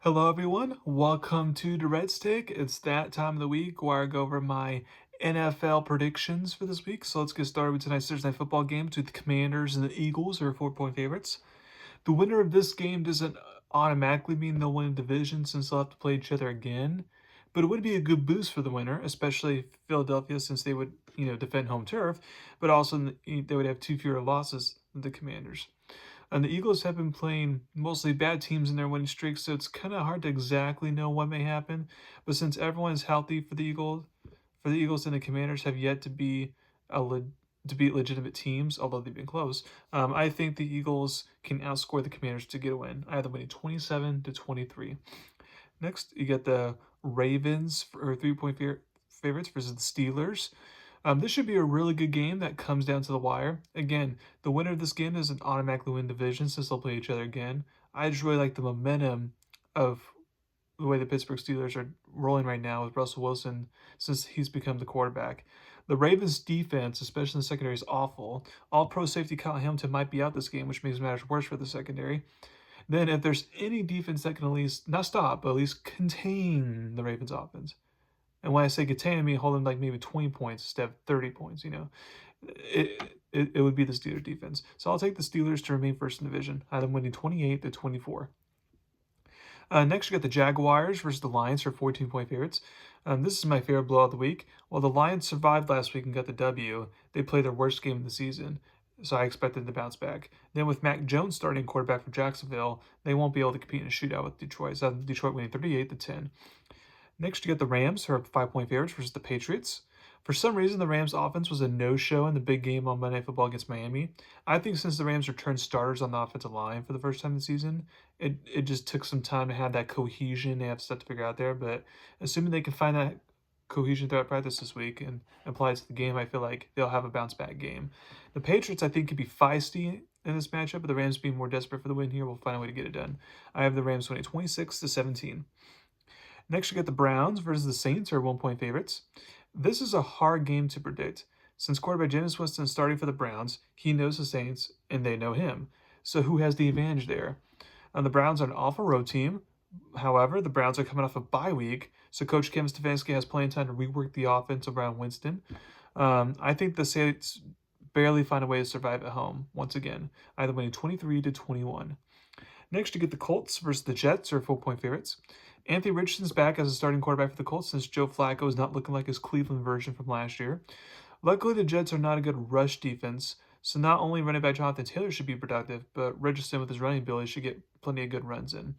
Hello, everyone. Welcome to Durrett's Take. It's that time of the week where I go over my NFL predictions for this week. So let's get started with tonight's Thursday night football game between the Commanders and the Eagles, who are 4-point favorites. The winner of this game doesn't automatically mean they'll win the division since they'll have to play each other again, but it would be a good boost for the winner, especially Philadelphia, since they would, defend home turf, but also they would have two fewer losses than the Commanders. And the Eagles have been playing mostly bad teams in their winning streak, so it's kind of hard to exactly know what may happen. But since everyone is healthy for the Eagles and the Commanders have yet to be to beat legitimate teams, although they've been close. I think the Eagles can outscore the Commanders to get a win, either winning 27-23. Next, you get the Ravens for 3-point favorites versus the Steelers. This should be a really good game that comes down to the wire. Again, the winner of this game doesn't automatically win division since they'll play each other again. I just really like the momentum of the way the Pittsburgh Steelers are rolling right now with Russell Wilson since he's become the quarterback. The Ravens' defense, especially in the secondary, is awful. All pro safety Kyle Hamilton might be out this game, which makes matters worse for the secondary. Then, if there's any defense that can at least not stop, but at least contain the Ravens' offense, and when I say contain, I mean hold them like maybe 20 points instead of 30 points, it would be the Steelers defense. So I'll take the Steelers to remain first in the division. I have them winning 28-24. Next, you got the Jaguars versus the Lions for 14-point favorites. This is my favorite blowout of the week. While the Lions survived last week and got the W, they played their worst game of the season, so I expected them to bounce back. Then with Mac Jones starting quarterback for Jacksonville, they won't be able to compete in a shootout with Detroit. So I have Detroit winning 38-10. Next, you get the Rams, who are 5-point favorites versus the Patriots. For some reason, the Rams' offense was a no-show in the big game on Monday Night Football against Miami. I think since the Rams returned starters on the offensive line for the first time this season, it just took some time to have that cohesion. They have stuff to figure out there, but assuming they can find that cohesion throughout practice this week and apply it to the game, I feel like they'll have a bounce-back game. The Patriots, I think, could be feisty in this matchup, but the Rams being more desperate for the win here will find a way to get it done. I have the Rams winning 26-17. Next, you get the Browns versus the Saints, who are 1-point favorites. This is a hard game to predict. Since quarterback Jameis Winston is starting for the Browns, he knows the Saints and they know him. So who has the advantage there? The Browns are an awful road team. However, the Browns are coming off a bye week, so Coach Kevin Stefanski has plenty of time to rework the offense around Winston. I think the Saints barely find a way to survive at home once again, either winning 23-21. Next, you get the Colts versus the Jets, or 4-point favorites. Anthony Richardson's back as a starting quarterback for the Colts since Joe Flacco is not looking like his Cleveland version from last year. Luckily, the Jets are not a good rush defense, so not only running back Jonathan Taylor should be productive, but Richardson with his running ability should get plenty of good runs in.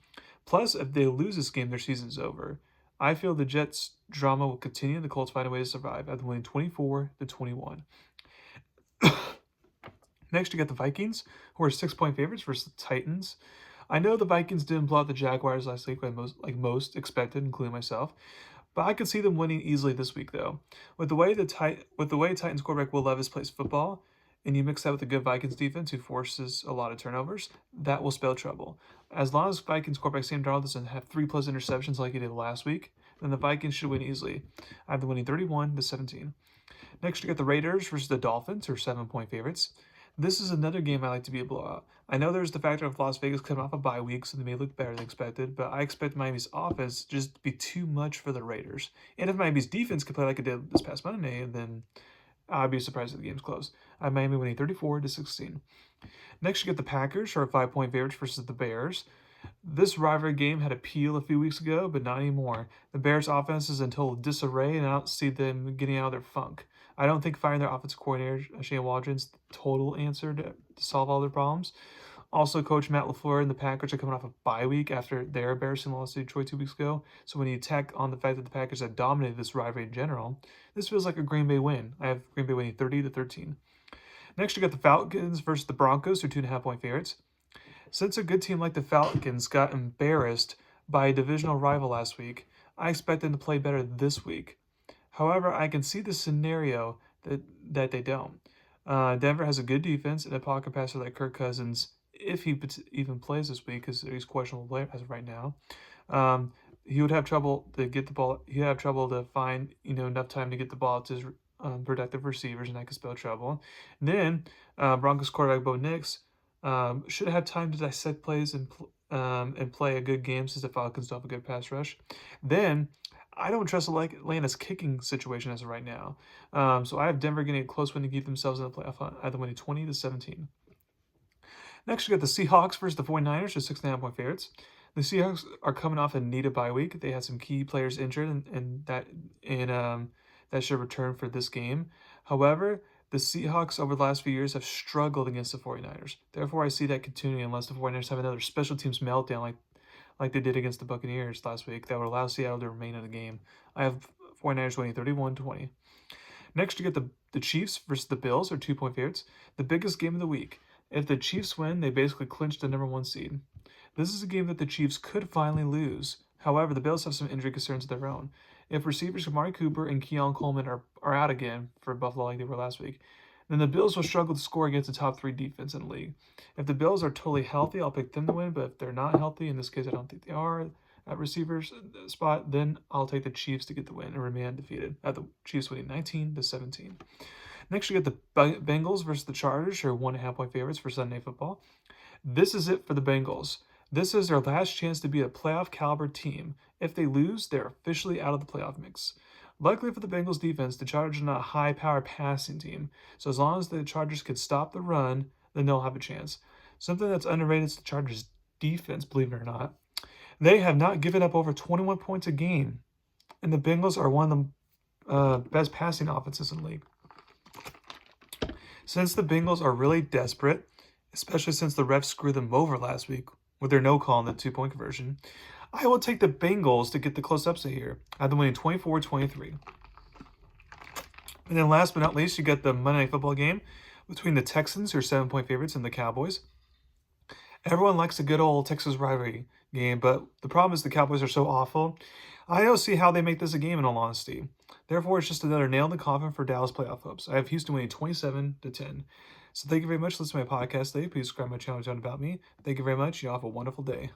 Plus, if they lose this game, their season's over. I feel the Jets' drama will continue and the Colts find a way to survive after winning 24-21. Next, you get the Vikings, who are 6-point favorites versus the Titans. I know the Vikings didn't blow out the Jaguars last week, like most expected, including myself, but I could see them winning easily this week, though. With the way Titans quarterback Will Levis plays football, and you mix that with a good Vikings defense who forces a lot of turnovers, that will spell trouble. As long as Vikings quarterback Sam Darnold doesn't have 3+ interceptions like he did last week, then the Vikings should win easily. I have them winning 31-17. Next, you got the Raiders versus the Dolphins, who are 7-point favorites. This is another game I like to be a blowout. I know there's the factor of Las Vegas coming off a bye week, so they may look better than expected, but I expect Miami's offense just to be too much for the Raiders. And if Miami's defense could play like it did this past Monday, then I'd be surprised if the game's close. I have Miami winning 34-16. Next, you get the Packers, who are 5-point favorites versus the Bears. This rivalry game had appeal a few weeks ago, but not anymore. The Bears' offense is in total disarray, and I don't see them getting out of their funk. I don't think firing their offensive coordinator, Shane Waldron's the total answer to solve all their problems. Also, Coach Matt LaFleur and the Packers are coming off a bye week after their embarrassing loss to Detroit 2 weeks ago. So when you tack on the fact that the Packers have dominated this rivalry in general, this feels like a Green Bay win. I have Green Bay winning 30-13. Next, you got the Falcons versus the Broncos, who are 2.5-point favorites. Since a good team like the Falcons got embarrassed by a divisional rival last week, I expect them to play better this week. However, I can see the scenario that they don't. Denver has a good defense and a pocket passer like Kirk Cousins, if he even plays this week, because he's questionable as of right now. He would have trouble to get the ball. He'd have trouble to find enough time to get the ball to his productive receivers, and that could spell trouble. And then Broncos quarterback Bo Nix should have time to dissect plays and play a good game since the Falcons don't have a good pass rush. Then I don't trust Atlanta's kicking situation as of right now. So I have Denver getting a close win to keep themselves in the playoff hunt, either winning 20-17. Next, we got the Seahawks versus the 49ers, are 6.5-point favorites. The Seahawks are coming off a needed bye week. They had some key players injured, and that should return for this game. However, the Seahawks over the last few years have struggled against the 49ers. Therefore, I see that continuing unless the 49ers have another special teams meltdown like they did against the Buccaneers last week that would allow Seattle to remain in the game. I have 49ers winning 31-20. Next, you get the Chiefs versus the Bills, are 2-point favorites. The biggest game of the week. If the Chiefs win, they basically clinch the number one seed. This is a game that the Chiefs could finally lose. However, the Bills have some injury concerns of their own. If receivers Amari Cooper and Keon Coleman are out again for Buffalo like they were last week, then the Bills will struggle to score against the top 3 defense in the league. If the Bills are totally healthy, I'll pick them to win, but if they're not healthy, in this case I don't think they are at receivers spot, then I'll take the Chiefs to get the win and remain undefeated. At the Chiefs winning 19-17. Next, you get the Bengals versus the Chargers, who are 1.5-point favorites for Sunday football. This is it for the Bengals. This is their last chance to be a playoff caliber team. If they lose, they're officially out of the playoff mix. Luckily for the Bengals defense, the Chargers are not a high-power passing team, so as long as the Chargers can stop the run, then they'll have a chance. Something that's underrated is the Chargers defense, believe it or not. They have not given up over 21 points a game, and the Bengals are one of the best passing offenses in the league. Since the Bengals are really desperate, especially since the refs screwed them over last week with their no call on the 2-point conversion, I will take the Bengals to get the close upset here. I have them winning 24-23. And then last but not least, you got the Monday Night Football game between the Texans, who are 7-point favorites, and the Cowboys. Everyone likes a good old Texas rivalry game, but the problem is the Cowboys are so awful. I don't see how they make this a game, in all honesty. Therefore, it's just another nail in the coffin for Dallas playoff hopes. I have Houston winning 27-10. So thank you very much for listening to my podcast today. Please subscribe to my channel to learn about me. Thank you very much. You all have a wonderful day.